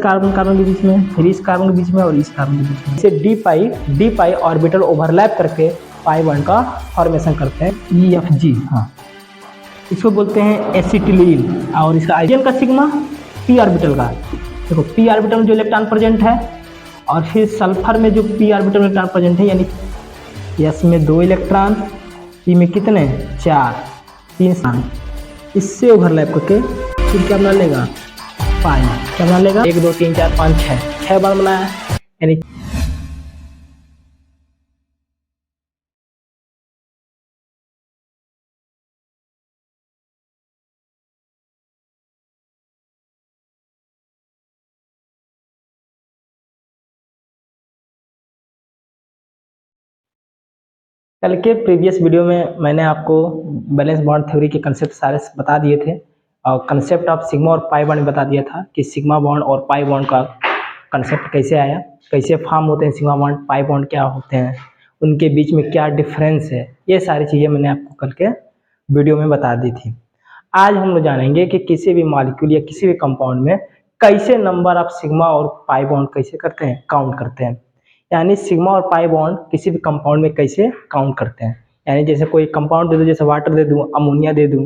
Carbon carbon के बीच में, फिर इस कार्बन के बीच में और इस कार्बन के बीच में। इसे डी पाई ऑर्बिटल ओवरलैप करके पाई बॉन्ड का फॉर्मेशन करते हैं EFG। हाँ, इसको बोलते हैं एसिटिलीन। और इसका आइडियन का सिग्मा p ऑर्बिटल का, देखो p ऑर्बिटल में जो इलेक्ट्रॉन प्रेजेंट है और फिर सल्फर में जो p ऑर्बिटल में इलेक्ट्रॉन प्रेजेंट है, यानी S में 2 इलेक्ट्रॉन, P में कितने 4, 3, इससे ओवरलैप करके फिर क्या बना लेगा पाई। क्या बना लेगा 1 2 3 4 5 6 बार बनाया, यानी कल के प्रीवियस वीडियो में मैंने आपको बैलेंस बॉन्ड थ्योरी के कंसेप्ट सारे बता दिए थे और कंसेप्ट ऑफ सिग्मा और पाई बॉन्ड बता दिया था कि सिग्मा बॉन्ड और पाई बॉन्ड का कंसेप्ट कैसे आया, कैसे फॉर्म होते हैं सिग्मा बॉन्ड, पाई बॉन्ड क्या होते हैं, उनके बीच में क्या डिफरेंस है। ये सारी चीज़ें मैंने आपको कल के वीडियो में बता दी थी। आज हम लोग जानेंगे कि किसी भी मॉलिक्यूल या किसी भी कंपाउंड में कैसे नंबर ऑफ सिग्मा और पाई बॉन्ड कैसे करते हैं, काउंट करते हैं। यानी सिग्मा और पाई बॉन्ड किसी भी कंपाउंड में कैसे काउंट करते हैं। यानी जैसे कोई कंपाउंड दे दूँ, जैसे वाटर दे दूँ, अमोनिया दे दूँ,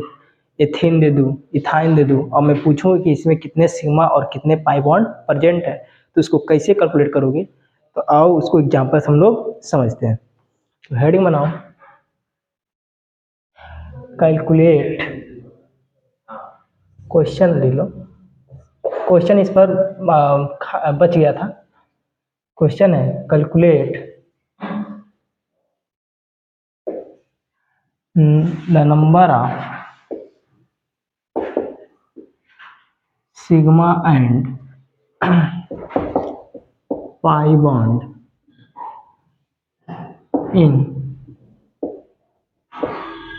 एथेन दे दूँ, इथाइन दे दूँ, और मैं पूछूँ कि इसमें कितने सिग्मा और कितने पाई बॉन्ड प्रेजेंट है, तो उसको कैसे कैलकुलेट करोगे। तो आओ उसको एग्जाम्पल हम लोग समझते हैं। तो हेडिंग बनाओ, कैलकुलेट क्वेश्चन ले लो। क्वेश्चन इस पर बच गया था। क्वेश्चन है calculate the number of sigma and pi bond in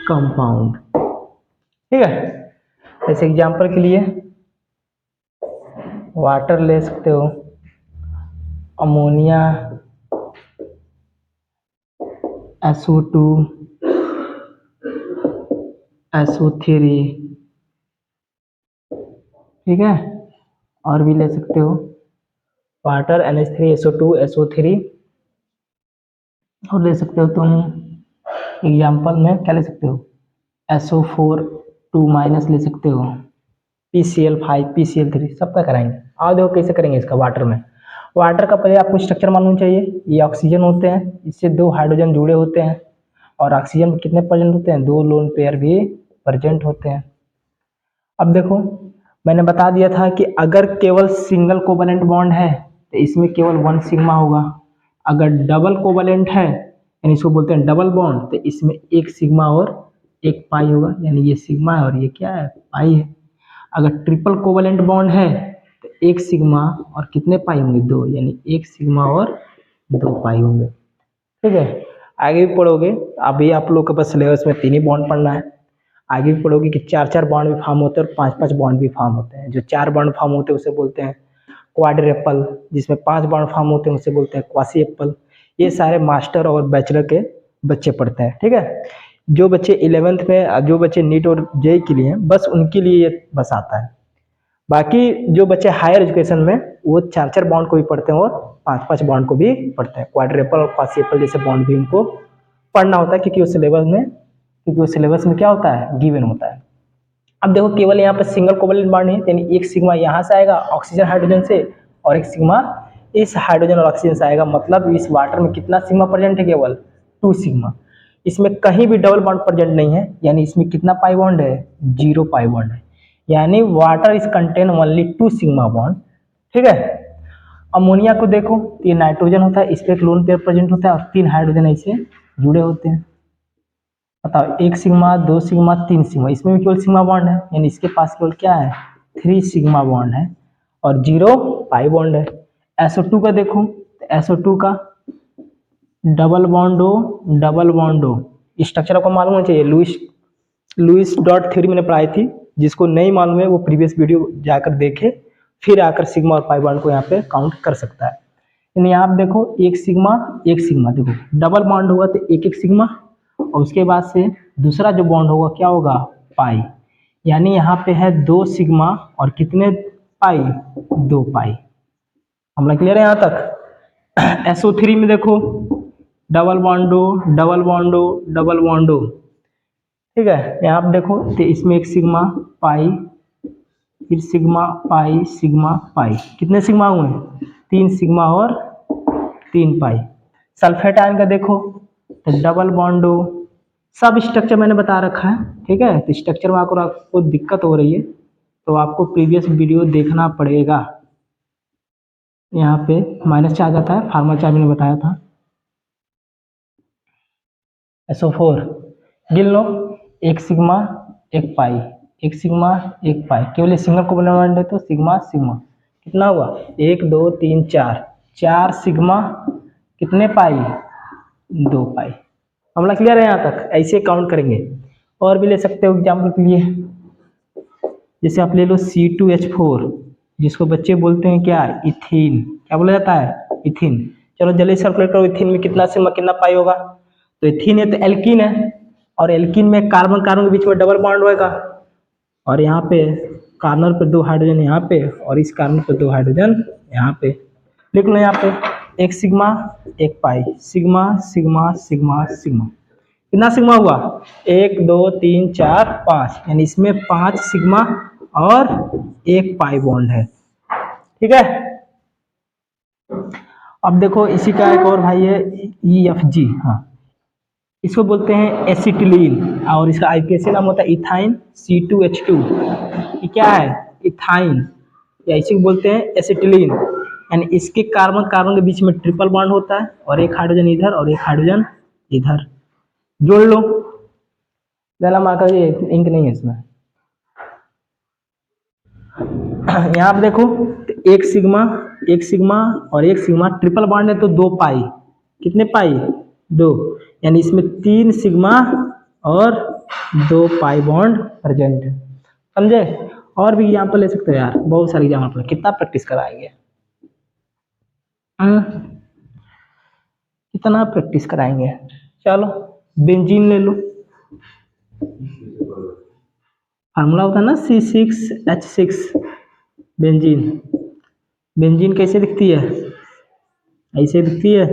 compound. ठीक है, जैसे एग्जांपल के लिए वाटर ले सकते हो, अमोनिया, SO2, SO3, ठीक है, और भी ले सकते हो वाटर NH3, SO2, SO3, और ले सकते हो तुम एग्जांपल में क्या ले सकते हो SO4 2- ले सकते हो, PCl5, PCl3, सबका कराएंगे। आओ देखो कैसे करेंगे इसका। वाटर में, वाटर का पहले आपको स्ट्रक्चर मालूम चाहिए। ये ऑक्सीजन होते हैं, इससे 2 हाइड्रोजन जुड़े होते हैं, और ऑक्सीजन में कितने प्रेजेंट होते हैं 2 लोन पेयर भी प्रेजेंट होते हैं। अब देखो मैंने बता दिया था कि अगर केवल सिंगल कोवलेंट बॉन्ड है तो इसमें केवल 1 सिग्मा होगा। अगर डबल कोवलेंट है यानी इसको बोलते हैं डबल बॉन्ड, तो इसमें 1 सिग्मा और 1 पाई होगा, यानी ये सिग्मा है और ये क्या है पाई है। अगर ट्रिपल कोवलेंट बॉन्ड है तो 1 सिग्मा और कितने पाई होंगे 2, यानी 1 सिग्मा और 2 पाई होंगे। ठीक है, आगे भी पढ़ोगे। अभी आप लोग के पास सिलेबस में 3 ही बॉन्ड पढ़ना है। आगे भी पढ़ोगे कि 4 बॉन्ड भी फॉर्म होते हैं और 5 बॉन्ड भी फॉर्म होते हैं। जो 4 बॉन्ड फॉर्म होते हैं उसे बोलते हैं क्वाड्रेपल, जिसमें 5 बॉन्ड फॉर्म होते हैं उसे बोलते हैं क्वासीएपल। ये सारे मास्टर और बैचलर के बच्चे पढ़ते हैं। ठीक है, जो बच्चे 11th में, जो बच्चे नीट और जेई के लिए हैं, बस उनके लिए ये बस आता है। बाकी जो बच्चे हायर एजुकेशन में वो 4 बॉन्ड को भी पढ़ते हैं और 5 बॉन्ड को भी पढ़ते हैं। क्वाड्रेपल और क्वासीएपल जैसे बॉन्ड भी उनको पढ़ना होता है, क्योंकि वो सिलेबस में क्या होता है गिवन होता है। अब देखो केवल यहाँ पर सिंगल कोवलेंट बॉन्ड है, यानी 1 सिग्मा यहाँ से आएगा ऑक्सीजन हाइड्रोजन से, और 1 सिग्मा इस हाइड्रोजन और ऑक्सीजन से आएगा। मतलब इस वाटर में कितना सिग्मा प्रेजेंट है, केवल 2 सिग्मा। इसमें कहीं भी डबल बॉन्ड प्रेजेंट नहीं है, यानी इसमें कितना पाई बॉन्ड है 0 पाई बॉन्ड है, यानी water is contain only 2 sigma bond. ठीक है, अमोनिया को देखो, ये नाइट्रोजन होता है, इस पर एक लोन पेयर प्रेजेंट होता है और 3 हाइड्रोजन ऐसे जुड़े होते हैं। बताओ 1 सिग्मा 2 सिग्मा 3 सिग्मा, इसमें भी केवल सिग्मा बॉन्ड है, यानी इसके पास केवल क्या है 3 सिग्मा बॉन्ड है और 0 पाई बॉन्ड है। SO2 का देखो, SO2 का डबल बॉन्ड हो, स्ट्रक्चर आपको मालूम होना चाहिए। लुईस डॉट थ्योरी मैंने पढ़ाई थी, जिसको नहीं मालूम है वो प्रीवियस वीडियो जाकर देखे, फिर आकर सिग्मा और पाई बॉन्ड को यहाँ पे काउंट कर सकता है। यानी आप देखो 1 सिग्मा देखो डबल बॉन्ड होगा तो 1 सिग्मा, और उसके बाद से दूसरा जो बॉन्ड होगा क्या होगा पाई, यानी यहाँ पे है 2 सिग्मा और कितने पाई 2 पाई। हम लोग क्लियर है यहाँ तक। SO3 में देखो डबल बॉन्डो डबल बॉन्डो डबल बॉन्डो, ठीक है। यहाँ पे देखो तो इसमें एक सिग्मा पाई, फिर सिग्मा पाई सिग्मा पाई, कितने सिग्मा हुए? 3 सिग्मा और 3 पाई। सल्फेट आयन का देखो तो डबल बॉन्डो, सब स्ट्रक्चर मैंने बता रखा है, ठीक है। तो स्ट्रक्चर में आपको दिक्कत हो रही है तो आपको प्रीवियस वीडियो देखना पड़ेगा। यहाँ पे माइनस चार्ज आता है, फार्मल चार्ज मैंने बताया था। SO4 गिन लो, एक सिग्मा एक पाई, एक सिग्मा एक पाई, केवल सिंगल कोवैलेंट है तो सिग्मा सिग्मा, कितना हुआ? 1 2 3 4, 4 सिग्मा, कितने पाई? 2 पाई। हमला क्लियर है यहाँ तक? ऐसे काउंट करेंगे। और भी ले सकते हो एग्जाम्पल के लिए, जैसे आप ले लो C2H4, जिसको बच्चे बोलते हैं क्या? इथीन। क्या बोला जाता है? इथीन। चलो जल्दी सर्कुलेट करो, इथीन में कितना सिग्मा कितना पाई होगा? तो इथीन है तो एल्कीन है, और एल्कीन में कार्बन कार्बन के बीच में डबल बॉन्ड होगा, और यहाँ पे कार्बन पे 2 हाइड्रोजन यहाँ पे, और इस कार्बन पे 2 हाइड्रोजन यहाँ पे। लिख लो यहाँ पे एक सिग्मा एक पाई, सिग्मा सिग्मा सिग्मा सिग्मा, कितना सिग्मा हुआ? 1 2 3 4 5, यानी इसमें 5 सिग्मा और 1 पाई बॉन्ड है, ठीक है। अब देखो इसी का एक और भाई है EFG, हाँ, इसको बोलते हैं एसिटिलीन, और इसका आईपीएसी नाम होता है इथाइन C2H2। ये क्या है? इथाइन, या इसी को बोलते हैं एसिटिलीन। यानी इसके कार्बन कार्बन के बीच में ट्रिपल बॉन्ड होता है, और एक हाइड्रोजन इधर और एक हाइड्रोजन इधर, जोड़ लो। पहला मार्कर ये इंक नहीं है इसमें। यहाँ पे देखो एक सिग्मा और एक सिग्मा, ट्रिपल बॉन्ड है तो 2 पाई, कितने पाई? 2, यानी इसमें 3 सिग्मा और 2 पाई बॉन्ड प्रेजेंट है, समझे। और भी एग्जाम्पल ले सकते हो यार, बहुत सारे एग्जाम्पल, कितना प्रैक्टिस कराएंगे, कितना प्रैक्टिस कराएंगे। चलो बेंजीन ले लो, फार्मूला होता है ना C6H6, बेंजीन। बेंजीन कैसे दिखती है? ऐसे दिखती है,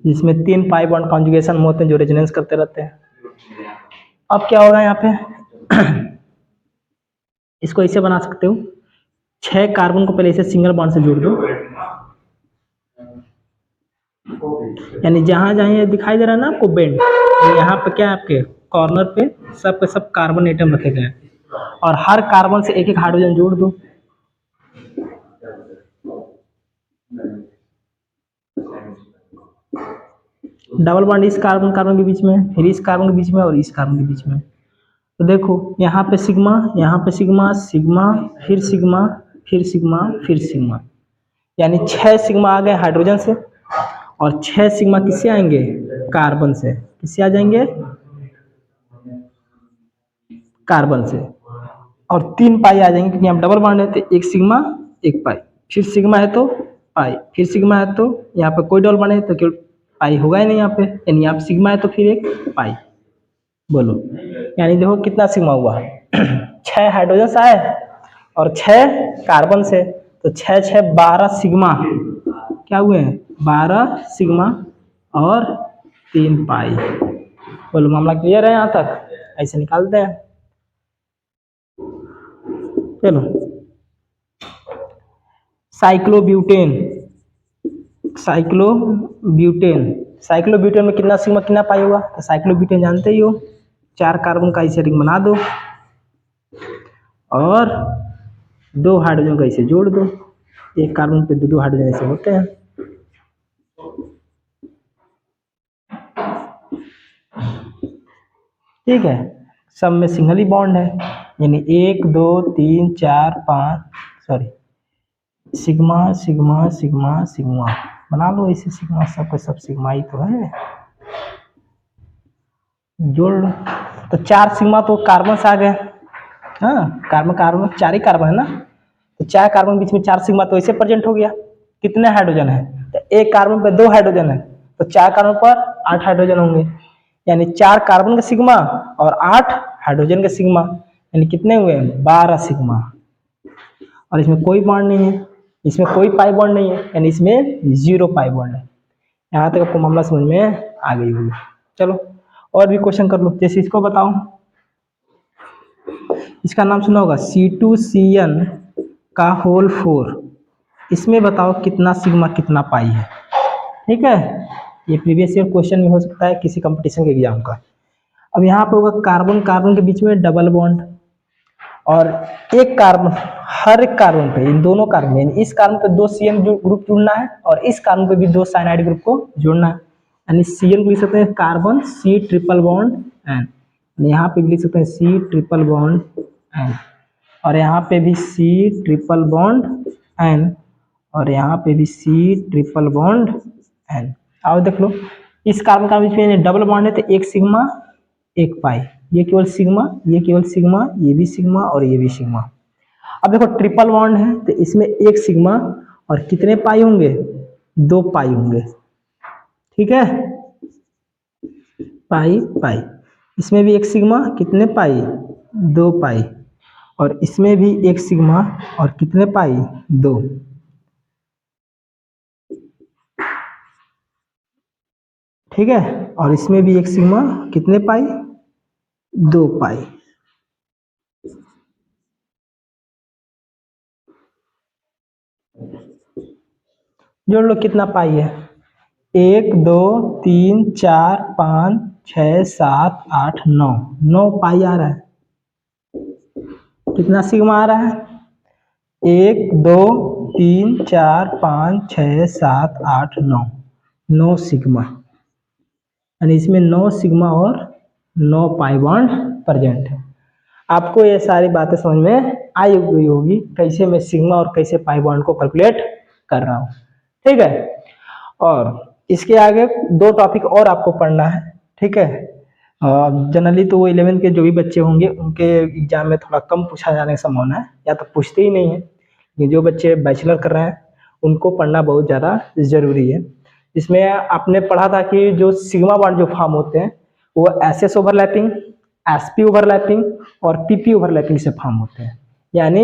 जिसमें 3 पाई बॉन्ड कॉन्जुगेशन होते हैं जो रेजोनेंस करते रहते हैं। अब क्या होगा यहाँ पे? इसको ऐसे बना सकते हो, 6 कार्बन को पहले इसे सिंगल बॉन्ड से जोड़ दो, यानी जहां जहां ये दिखाई दे रहा है ना आपको बेंड, यहाँ पे क्या है आपके कॉर्नर पे सब के सब कार्बन एटम रखे गए, और हर कार्बन से एक एक हाइड्रोजन जोड़ दो। डबल बॉन्ड इस कार्बन कार्बन के बीच में, फिर इस कार्बन के बीच में, और इस कार्बन के बीच में। तो देखो यहाँ पे सिग्मा, यहाँ पे सिग्मा सिग्मा, फिर सिग्मा, फिर सिग्मा, फिर सिग्मा, यानी 6 सिग्मा आ गए हाइड्रोजन से, और 6 सिग्मा किससे आएंगे? कार्बन से। किससे आ जाएंगे? कार्बन से। और 3 पाई आ जाएंगे, क्योंकि हम डबल बॉन्ड है तो एक सिग्मा एक पाई, फिर सिग्मा है तो पाई, फिर सिग्मा है तो यहाँ पे कोई डबल बॉन्ड है तो केवल पाई होगा ही नहीं यहाँ पे, यानी यहाँ पे सिग्मा है तो फिर एक पाई। बोलो, यानी देखो कितना सिग्मा हुआ? 6 हाइड्रोजन से आए और 6 कार्बन से, तो 6 6 12 सिग्मा, क्या हुए? 12 सिग्मा और 3 पाई। बोलो मामला क्लियर है यहाँ तक? ऐसे निकालते हैं। चलो साइक्लोब्यूटेन, साइक्लोब्यूटेन, साइक्लोब्यूटेन में कितना सिग्मा कितना पाई होगा? तो साइक्लोब्यूटेन जानते ही हो, 4 कार्बन का ऐसे रिंग बना दो और 2 हाइड्रोजन का ऐसे जोड़ दो, एक कार्बन पे 2 हाइड्रोजन ऐसे होते हैं। ठीक है, सब में सिंगल ही बॉन्ड है, यानी 1 2 3 4 5, sorry, sigma sigma sigma sigma बना लो ऐसे, सिग्मा सब सब सिग्मा ही तो है, जोड़ लो। तो 4 सिग्मा तो कार्बन से आ गए, हाँ, कार्बन कार्बन 4 ही कार्बन है ना, तो 4 कार्बन बीच में 4 सिग्मा तो ऐसे प्रेजेंट हो गया। कितने हाइड्रोजन है? तो एक कार्बन पे 2 हाइड्रोजन है, तो 4 कार्बन पर 8 हाइड्रोजन होंगे, यानी 4 कार्बन का सिग्मा और 8 हाइड्रोजन का सिग्मा, यानी कितने हुए? 12 सिग्मा। और इसमें कोई बॉन्ड नहीं है, इसमें कोई पाई बॉन्ड नहीं है, यानी इसमें 0 पाई बॉन्ड है। यहाँ तक आपको मामला समझ में आ गई होगी। चलो और भी क्वेश्चन कर लो, जैसे इसको बताओ, इसका नाम सुना होगा C2CN का होल 4। इसमें बताओ कितना सिग्मा कितना पाई है। ठीक है, ये प्रीवियस ईयर क्वेश्चन में हो सकता है किसी कंपटीशन के एग्जाम का। अब यहाँ पे होगा कार्बन कार्बन के बीच में डबल बॉन्ड, और एक कार्बन, हर एक कार्बन पे, इन दोनों कार्बन में, इस कार्बन पे 2 CN ग्रुप जुड़ना है और इस कार्बन पे भी 2 साइनाइड ग्रुप को जोड़ना है। यानी CN को लिख सकते हैं carbon C triple bond N, यहाँ पे भी लिख सकते हैं C ट्रिपल बॉन्ड N, और यहाँ पे भी C ट्रिपल बॉन्ड N, और यहाँ पे भी C ट्रिपल बॉन्ड N। आओ देख लो, इस कार्बन का बीच में डबल बॉन्ड है तो एक सिग्मा एक पाई, ये केवल सिग्मा, ये केवल सिग्मा, ये भी सिग्मा और ये भी सिग्मा। अब देखो ट्रिपल बॉन्ड है तो इसमें एक सिग्मा और कितने पाई होंगे, 2 पाई होंगे। ठीक है, पाई पाई, इसमें भी एक सिग्मा, कितने पाई, 2 पाई, और इसमें भी एक सिग्मा और कितने पाई, 2। ठीक है, और इसमें भी एक सिग्मा, कितने पाई, 2 पाई। जोड़ लो कितना पाई है, 1 2 3 4 5 6 7 8 9, 9 पाई आ रहा है। कितना सिग्मा आ रहा है, 1 2 3 4 5 6 7 8 9, 9 सिग्मा, यानी इसमें 9 सिग्मा और 9 पाई बॉन्ड प्रेजेंट है। आपको ये सारी बातें समझ में आई हुई होगी, कैसे मैं सिग्मा और कैसे पाई बॉन्ड को कैलकुलेट कर रहा हूँ। ठीक है, और इसके आगे 2 टॉपिक और आपको पढ़ना है। ठीक है, जनरली तो वो 11 के जो भी बच्चे होंगे उनके एग्जाम में थोड़ा कम पूछा जाने की संभावना है, या तो पूछते ही नहीं है। ये जो बच्चे बैचलर कर रहे हैं उनको पढ़ना बहुत ज़्यादा ज़रूरी है। इसमें आपने पढ़ा था कि जो सिग्मा बॉन्ड जो फॉर्म होते हैं वो SS ओवरलैपिंग, SP ओवरलैपिंग और PP ओवरलैपिंग से फॉर्म होते हैं। यानी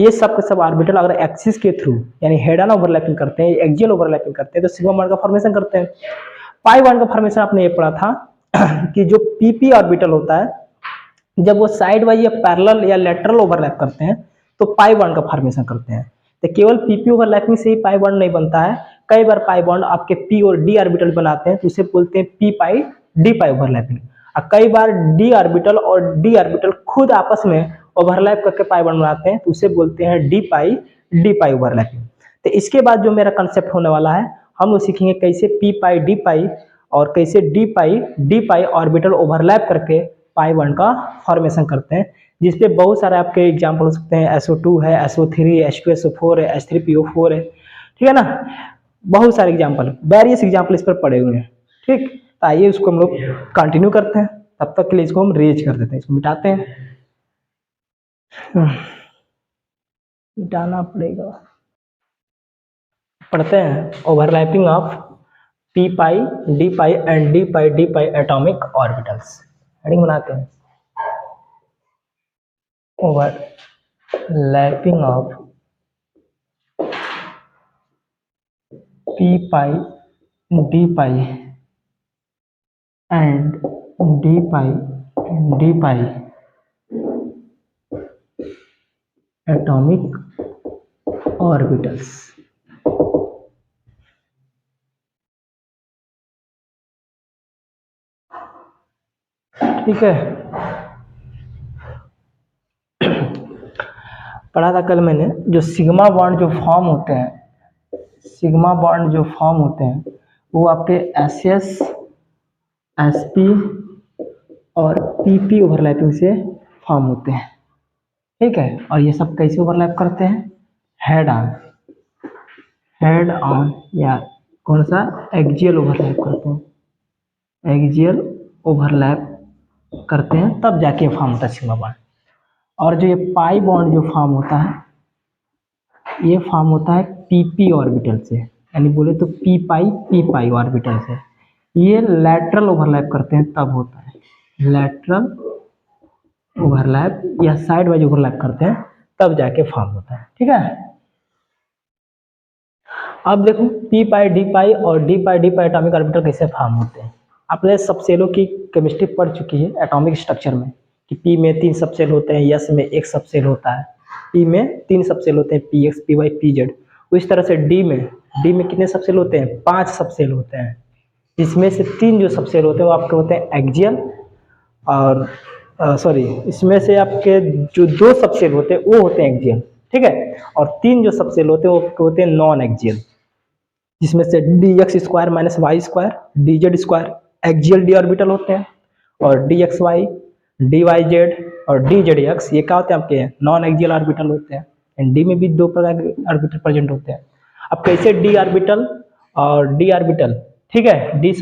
ये सब के सब ऑर्बिटल अगर एक्सिस के थ्रू यानी हेड ऑन ओवरलैपिंग करते हैं, एक्सियल ओवरलैपिंग करते हैं, तो सिग्मा बॉन्ड का फॉर्मेशन करते हैं। पाई बॉन्ड का फॉर्मेशन आपने ये पढ़ा था कि जो PP ऑर्बिटल होता है जब वो साइड वाइज या पैरेलल या लेटरल ओवरलैप करते हैं तो पाई बॉन्ड का फॉर्मेशन करते हैं। तो केवल PP ओवरलैपिंग से ही पाई बॉन्ड नहीं बनता है, कई बार पाई बॉन्ड आपके P और D ऑर्बिटल बनाते हैं तो उसे बोलते हैं P पाई D पाई ओवरलैपिंग। और कई बार D ऑर्बिटल और D ऑर्बिटल खुद आपस में ओवरलैप करके पाई बॉन्ड बनाते हैं तो उसे बोलते हैं D पाई ओवरलैपिंग। तो इसके बाद जो मेरा कंसेप्ट होने वाला है, हम लोग सीखेंगे कैसे P पाई D पाई और कैसे D पाई ऑर्बिटल ओवरलैप करके पाई बॉन्ड का फॉर्मेशन करते हैं, जिसपे बहुत सारे आपके एग्जाम्पल हो सकते हैं। SO2 है, SO3 है, H2SO4 है, H3PO4 है। ठीक है ना, बहुत सारे एग्जाम्पल, वेरियस एग्जाम्पल इस पर पड़े हुए हैं। ठीक, तो आइए उसको हम लोग कंटिन्यू करते हैं, तब तक के लिए इसको हम रेज कर देते हैं, इसको मिटाते हैं, मिटाना पड़ेगा। पढ़ते हैं overlapping of P pi D pi and D pi atomic orbitals. Heading बनाते हैं, overlapping of P pi D pi and D pi atomic orbitals. ठीक है, पढ़ा था कल मैंने, जो सिग्मा बॉन्ड जो फॉर्म होते हैं, सिग्मा बॉन्ड जो फॉर्म होते हैं वो आपके SS, SP और PP ओवरलैपिंग से फॉर्म होते हैं। ठीक है, और ये सब कैसे ओवरलैप करते हैं, हेड ऑन या कौन सा, एक्सियल ओवरलैप करते हैं, एक्सियल ओवरलैप करते हैं तब जाके फॉर्म होता है सिग्मा बॉन्ड। और जो ये पाई बॉन्ड जो फॉर्म होता है ये फॉर्म होता है PP ऑर्बिटल से, यानी बोले तो P पाई ऑर्बिटल से। ये लैटरल ओवरलैप करते हैं तब होता है, लैटरल ओवरलैप या साइड वाइज ओवरलैप करते हैं तब जाके फॉर्म होता है। ठीक है, अब देखो पी पाई डी पाई और डी पाई एटॉमिक ऑर्बिटल कैसे फॉर्म होते हैं। आपने सबसेलों की केमिस्ट्री पढ़ चुकी है एटॉमिक स्ट्रक्चर में कि पी में 3 सबसेल होते हैं, एस में 1 सबसेल होता है, पी में 3 सबसेल होते हैं, p x, p y, p z. उस तरह से डी में कितने सबसेल होते हैं? 5 सबसेल होते हैं, जिसमें से 3 जो सबसेल होते हैं वो आपके होते हैं एक्सियल, और सॉरी इसमें से आपके जो 2 सबसेल होते हैं वो होते हैं एक्सियल। ठीक है, और 3 जो सबसेल होते हैं वो होते हैं नॉन एक्सियल, जिसमें से d x square minus y square, d z square axial d orbital होते हैं, और d x y, d y z और डी जेड एक्स ये क्या होते हैं? आपके नॉन एक्सियल ऑर्बिटल होते हैं। एंड डी में भी 2 प्रकार के ऑर्बिटल प्रेजेंट होते हैं। अब कैसे डी ऑर्बिटल और डी ऑर्बिटल, ठीक है, डी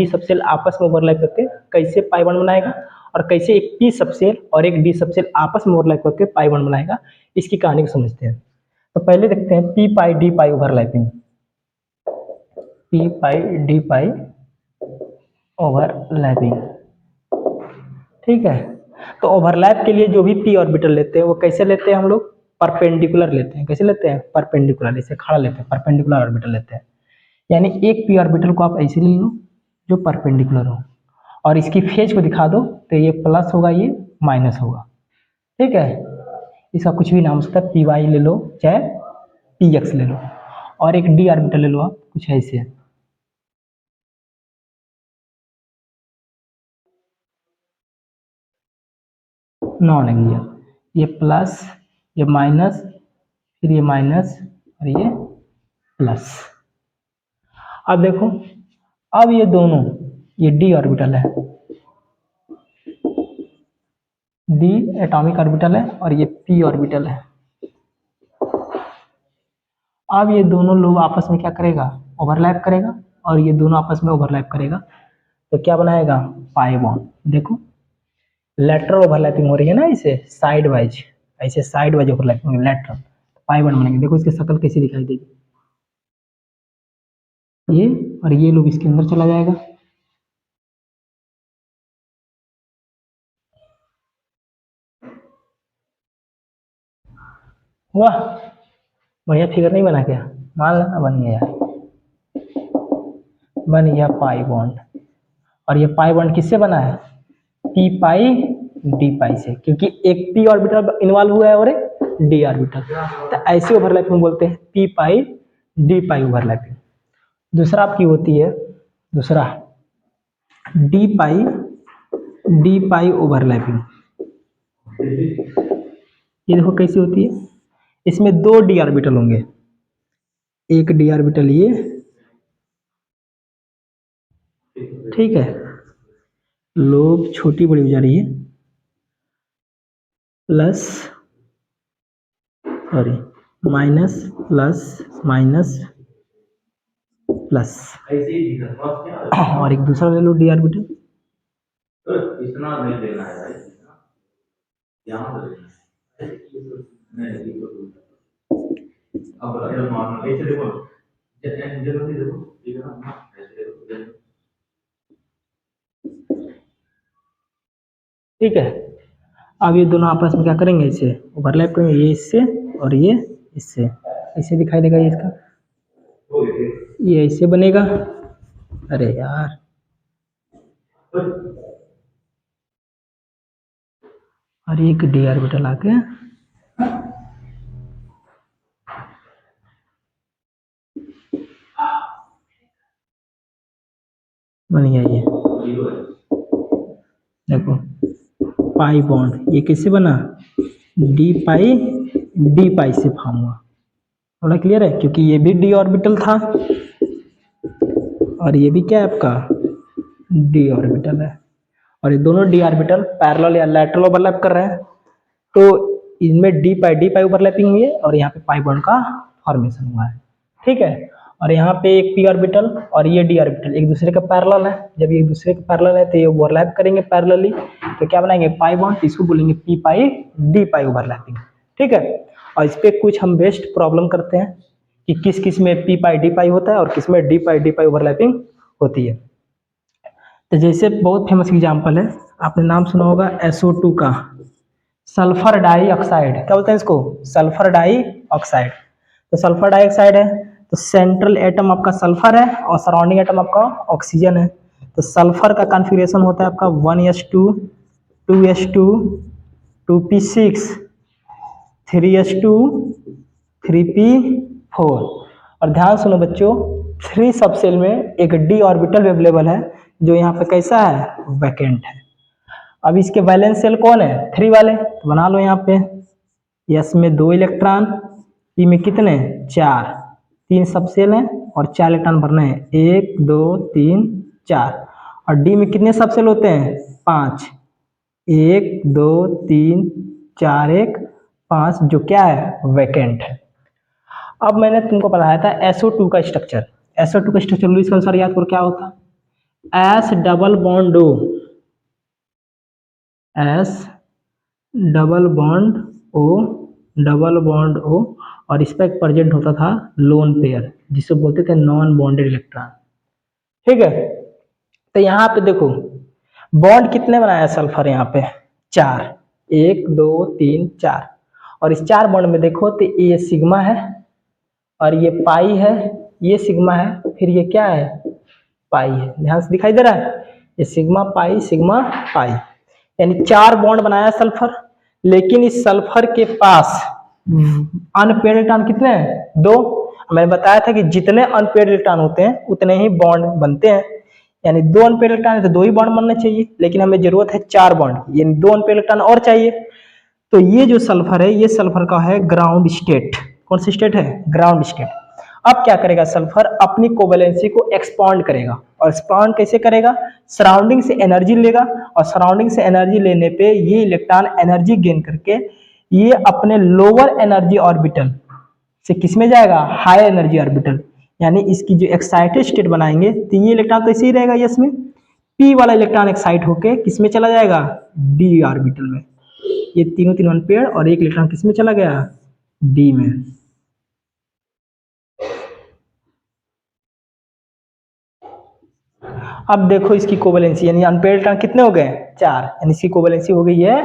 सबसेल आपस में ओवरलैप करके कैसे पाई बॉन्ड बनाएगा, और कैसे एक पी सबसेल और एक डी सबसेल आपस में ओवरलैप करके पाई बॉन्ड बनाएगा, इसकी कहानी को समझते हैं। तो पहले देखते हैं पी पाई डी पाई ओवरलैपिंग। पी पाई डी पाई ओवरलैपिंग, ठीक है। तो ओवरलैप के लिए जो भी पी ऑर्बिटल लेते हैं वो कैसे लेते हैं? हम लोग परपेंडिकुलर लेते हैं। कैसे लेते हैं? परपेंडिकुलर, इसे खड़ा लेते हैं, परपेंडिकुलर ऑर्बिटल लेते हैं। यानी एक पी ऑर्बिटल को आप ऐसे ले लो जो परपेंडिकुलर हो, और इसकी फेज को दिखा दो तो ये प्लस होगा, ये माइनस होगा। ठीक है, इसका कुछ भी नाम हो सकता है, पी वाई ले लो चाहे पी एक्स ले लो, और एक डी ऑर्बिटल ले लो आप कुछ ऐसे, नॉन एक्सियल, ये प्लस, ये माइनस, फिर ये माइनस और ये प्लस। अब देखो, अब ये दोनों, ये डी ऑर्बिटल है, डी एटॉमिक ऑर्बिटल है, और ये पी ऑर्बिटल है। अब ये दोनों लोग आपस में क्या करेगा? ओवरलैप करेगा, और ये दोनों आपस में ओवरलैप करेगा तो क्या बनाएगा? Pi bond. देखो लेटरल ओवरलैपिंग हो रही है ना, इसे साइड वाइज, ऐसे side wise overlapping lateral, pi bond बनेंगे। देखो इसकी शक्ल कैसी दिखाई देगी, ये और ये लोग इसके अंदर चला जाएगा, वाह बढ़िया फिगर नहीं बना क्या? मान लेना बन गया यार, बन गया पाई बॉन्ड। और ये पाई बॉन्ड किससे बना है? पी पाई डी पाई से, क्योंकि एक पी ऑर्बिटल इन्वॉल्व हुआ है और एक डी ऑर्बिटल, तो ऐसे ओवरलैपिंग बोलते हैं पी पाई डी पाई ओवरलैपिंग। दूसरा आपकी होती है, दूसरा डी पाई ओवरलैपिंग। ये देखो कैसी होती है, इसमें 2 डी ऑर्बिटल होंगे, एक डी ऑर्बिटल ये, ठीक है, लोब छोटी बड़ी हो जा रही है, plus sorry minus plus minus plus, और एक दूसरा ले लो डी ऑर्बिटल, इतना नहीं देना है भाई, यहाँ पे नहीं, अब ऐसे देखो, जल्दी देखो, ठीक है ना, ऐसे देखो, ठीक है। अब ये दोनों आपस में क्या करेंगे? इसे ओवरलैप करेंगे, ये इससे और ये इससे, ऐसे दिखाई देगा ये इसका, ये ऐसे बनेगा। अरे यार और एक डी ऑर्बिटल आके बन गया ये, देखो पाई बॉन्ड, ये कैसे बना? डी पाई से फॉर्म हुआ। थोड़ा क्लियर है, क्योंकि ये भी डी ऑर्बिटल था और ये भी क्या है आपका? डी ऑर्बिटल है, और ये दोनों डी ऑर्बिटल पैरेलल या लैटरल ओवरलैप कर रहे हैं, तो इनमें डी पाई ओवरलैपिंग हुई है, और यहाँ पे पाई बॉन्ड का फॉर्मेशन हुआ है। ठीक है, और यहाँ पे एक पी ऑर्बिटल और ये डी ऑर्बिटल एक दूसरे के पैरेलल है, जब ये एक दूसरे के पैरेलल है तो ये ओवरलैप करेंगे पैरेलली, तो क्या बनाएंगे? पाई बॉन्ड, इसको बोलेंगे पी पाई डी पाई ओवरलैपिंग। ठीक है, और इस पे कुछ हम बेस्ट प्रॉब्लम करते हैं कि किस किस में पी पाई डी पाई होता है और किस में डी पाई ओवरलैपिंग होती है। तो जैसे बहुत फेमस एग्जाम्पल है, आपने नाम सुना होगा SO2 का, सल्फर डाइऑक्साइड, क्या बोलते हैं इसको, सल्फर डाइऑक्साइड। तो सल्फर डाइऑक्साइड है तो सेंट्रल एटम आपका सल्फर है और सराउंडिंग एटम आपका ऑक्सीजन है। तो सल्फर का कॉन्फ़िगरेशन होता है आपका 1s2 2s2 2p6 3s2 3p4। और ध्यान सुनो बच्चों, 3 सबसेल में एक डी ऑर्बिटल अवेलेबल है जो यहाँ पे कैसा है, वैकेंट है। अब इसके वैलेंस शेल कौन है, 3 वाले, तो बना लो यहाँ पे। एस में 2 इलेक्ट्रॉन, पी में कितने 4, 3 सबसेल हैं और 4 इलेक्ट्रॉन भरने हैं, 1 2 3 4। और डी में कितने सबसेल होते हैं 5, 1 2 3 4 1 5, जो क्या है वैकेंट है। अब मैंने तुमको पढ़ाया था SO2 का स्ट्रक्चर। SO2 का स्ट्रक्चर लुईस के अनुसार याद करो क्या होता, S double bond O, S double bond O, double bond O, और इस पर प्रेजेंट होता था लोन पेयर जिसे बोलते थे नॉन बॉन्डेड इलेक्ट्रॉन। ठीक है, तो यहाँ पे देखो बॉन्ड कितने बनाया सल्फर, यहाँ पे 4, 1 2 3 4। और इस 4 बॉन्ड में देखो तो ये सिग्मा है और ये पाई है, ये सिग्मा है, फिर ये क्या है पाई है। ध्यान से दिखाई दे रहा है, ये सिग्मा पाई, यानी 4 बॉन्ड बनाया सल्फर। लेकिन इस सल्फर के पास अनपेयर्ड इलेक्ट्रॉन कितने हैं 2। मैंने बताया था कि जितने अनपेयर्ड इलेक्ट्रॉन होते हैं उतने ही बॉन्ड बनते हैं, यानी 2 अनपेयर्ड इलेक्ट्रॉन है तो 2 ही बॉन्ड बनने चाहिए, लेकिन हमें जरूरत है 4 बॉन्ड, यानी 2 अनपेयर्ड इलेक्ट्रॉन और चाहिए। तो ये जो सल्फर है ये सल्फर का है ग्राउंड स्टेट। कौन सी स्टेट है, ग्राउंड स्टेट। अब क्या करेगा सल्फर, अपनी कोवेलेंसी को एक्सपांड करेगा। और एक्सपांड कैसे करेगा, सराउंडिंग से एनर्जी लेगा, और सराउंडिंग से एनर्जी लेने पे ये इलेक्ट्रॉन एनर्जी गेन करके ये अपने लोअर एनर्जी ऑर्बिटल से किस में जाएगा, हाई एनर्जी ऑर्बिटल। यानी इसकी जो एक्साइटेड स्टेट बनाएंगे तो ये इलेक्ट्रॉन तो ऐसे ही रहेगा, इसमें पी वाला इलेक्ट्रॉन एक्साइट होके किस में चला जाएगा, डी ऑर्बिटल में। ये तीनों अनपेयर्ड और एक इलेक्ट्रॉन किस में चला गया, डी में। अब देखो इसकी कोवेलेंसी, यानी अनपेयर्ड इलेक्ट्रॉन कितने हो गए 4, यानी इसकी कोवेलेंसी हो गई है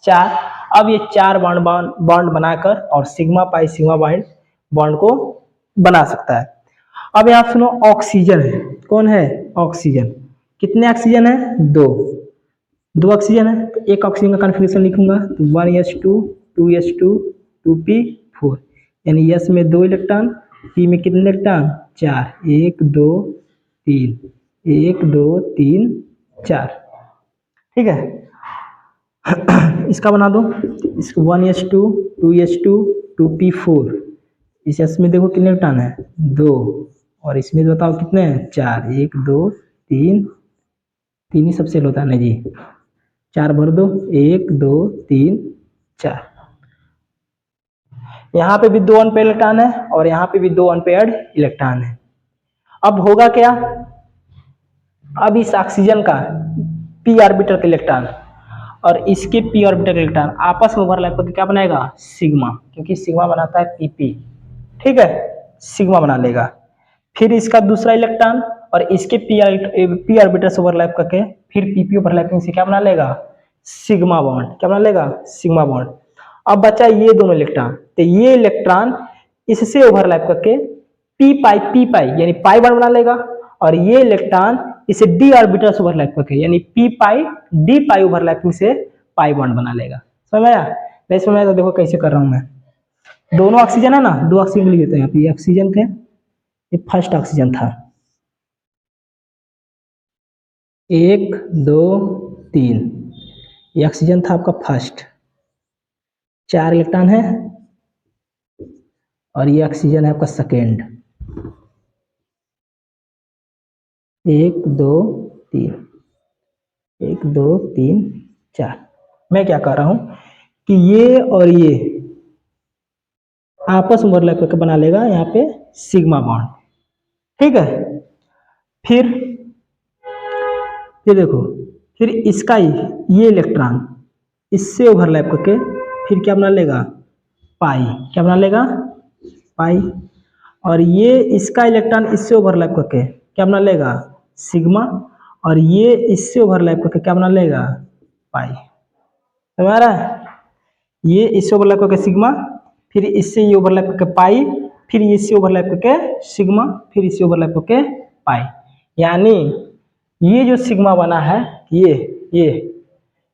4। अब ये 4 बॉन्ड बनाकर और सिग्मा पाई सिग्मा बॉन्ड को बना सकता है। अब यहाँ सुनो ऑक्सीजन है, कौन है ऑक्सीजन, कितने ऑक्सीजन है 2 ऑक्सीजन है। तो एक ऑक्सीजन का कॉन्फ़िगरेशन लिखूंगा तो 1s2 2s2 2p4, यानी s में 2 इलेक्ट्रॉन, p में कितने इलेक्ट्रॉन 4, 1 2 3 1 2 3 4। ठीक है, इसका बना दो, इसको 1s2 2s2 2p4। इस s में देखो कितने इलेक्ट्रॉन है 2, और इसमें बताओ कितने हैं 4, 1 2 3 3 ही सबसे होता है ना जी, 4 भर दो, 1 2 3 4। यहाँ पे भी 2 अनपेयर्ड इलेक्ट्रॉन है और यहाँ पे भी 2 अनपेयर्ड इलेक्ट्रॉन है। अब होगा क्या, अब इस ऑक्सीजन का पी ऑर्बिटल का इलेक्ट्रॉन और इसके पी ऑर्बिटल इलेक्ट्रॉन आपस में ओवरलैप करके क्या बनाएगा सिग्मा, क्योंकि सिग्मा बनाता है पीपी। ठीक है, सिग्मा बना लेगा। फिर इसका दूसरा इलेक्ट्रॉन और इसके पी ऑर्बिटल से ओवरलैप करके फिर पीपी ओवरलैपिंग से क्या बना लेगा सिग्मा बॉन्ड, क्या बना लेगा सिग्मा बॉन्ड। अब बचा ये दोनों इलेक्ट्रॉन, तो ये इलेक्ट्रॉन इससे ओवरलैप करके पी पाई यानी पाई बॉन्ड बना लेगा, और ये इलेक्ट्रॉन इसे डी ऑर्बिटल से ओवरलैप करके यानी पी पाई डी पाई ओवरलैपिंग से पाई बॉन्ड बना लेगा। समझ आया, नहीं समझ आया तो देखो कैसे कर रहा हूं मैं। दोनों ऑक्सीजन है ना, 2 ऑक्सीजन लिख देते हैं, यहाँ पे ऑक्सीजन थे, ये फर्स्ट ऑक्सीजन था 1 2 3, ये ऑक्सीजन था आपका फर्स्ट, 4 इलेक्ट्रॉन है, और ये ऑक्सीजन है आपका सेकेंड, 1 2 3 1 2 3 4। मैं क्या कर रहा हूं कि ये और ये आपस में ओवरलैप करके बना लेगा यहाँ पे सिग्मा बॉन्ड। ठीक है, फिर देखो, फिर इसका ये इलेक्ट्रॉन इससे ओवरलैप करके फिर क्या बना लेगा पाई, क्या बना लेगा पाई, और ये इसका इलेक्ट्रॉन इससे ओवरलैप करके क्या बना लेगा सिग्मा, और ये इससे ओवरलैप करके क्या बना लेगा पाई। समझ आ रहा है, ये इससे ओवरलैप करके सिग्मा, फिर इससे ये ओवरलैप करके पाई, फिर इससे ओवरलैप करके सिग्मा, फिर इससे ओवरलैप करके पाई। यानी ये जो सिग्मा बना है ये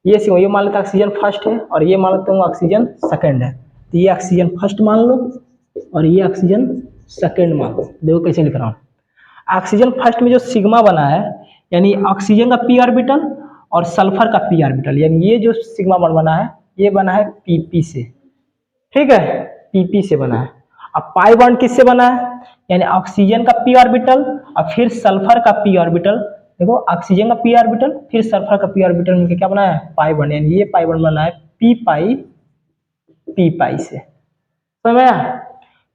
सिग्मा, ये मान लेते हैं ऑक्सीजन फर्स्ट है और ये मान लेते हैं ऑक्सीजन सेकंड है। तो ये ऑक्सीजन फर्स्ट मान लो और ये ऑक्सीजन सेकंड मान लो। देखो कैसे लिख रहा हूँ। ऑक्सीजन फर्स्ट में जो सिग्मा बना है यानी ऑक्सीजन का पी ऑर्बिटल और सल्फर का पी ऑर्बिटल, यानी ये जो सिग्मा बॉन्ड बना है ये बना है पीपी से, ठीक है, पीपी से बना है। अब पाई बॉन्ड किससे बना है, यानी ऑक्सीजन का पी ऑर्बिटल और फिर सल्फर का पी ऑर्बिटल। देखो ऑक्सीजन का पी ऑर्बिटल फिर सल्फर का पी ऑर्बिटल मिलकर क्या बना है, पाई बॉन्ड, यानी ये पाई बॉन्ड बना है पी पाई से, समझ में आया।